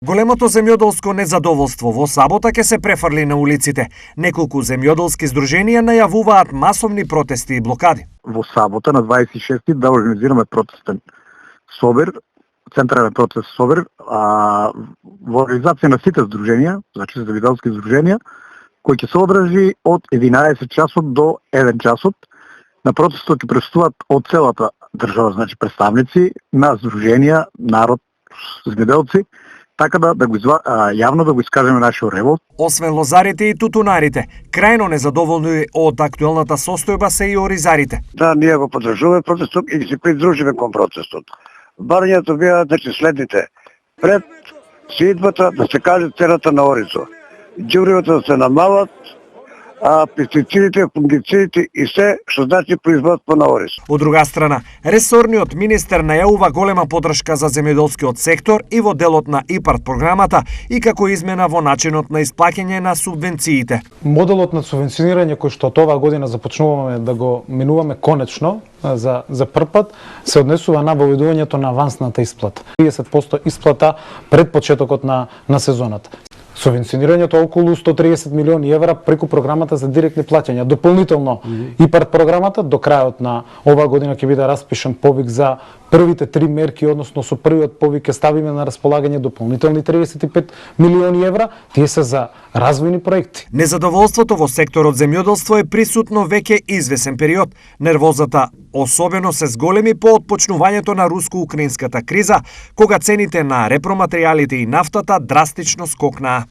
Големото земјоделско незадоволство во сабота ќе се префрли на улиците. Неколку земјоделски здруженија најавуваат масовни протести и блокади. Во сабота на 26-ти да организираме протестен собир, централен протест собир, во организација на сите здруженија, значи земјоделски здруженија, кој ќе се одржи од 11 часот до 1 часот. На протестот ќе присуствуваат од целата држава, значи представници на здруженија, народ, земјоделци, така да го јавно да го искажеме нашиот револт. Освен лозарите и тутунарите, крајно незадоволни од актуелната состојба се и оризарите. Да, ние го поддржуваме протестот и се придружиме кон протестот. Барањето беа следните. Пред сеидбата да се каже цената на оризо. Ѓубривата да се намалат, пестицидите, фунгицидите и се што значи производство на ориз. Од друга страна, ресорниот министер најавува голема поддршка за земјоделскиот сектор и во делот на ИПАРД програмата и како измена во начинот на исплаќање на субвенциите. Моделот на субвенционирање кој што оваа година започнуваме да го минуваме конечно за прв пат се однесува на воведувањето на авансната исплата. 30% исплата пред почетокот на сезоната. Субвенционирањето околу 130 милиони евра преку програмата за директни плаќања. Дополнително ИПАРД програмата до крајот на оваа година ќе биде распишан повик за првите 3 мерки, односно со првиот повик ќе ставиме на располагање дополнителни 35 милиони евра, тие се за развојни проекти. Незадоволството во секторот земјоделство е присутно веќе извесен период. Нервозата особено се зголеми по отпочнувањето на руско-украинската криза, кога цените на репроматеријалите и нафтата драстично скокнаа.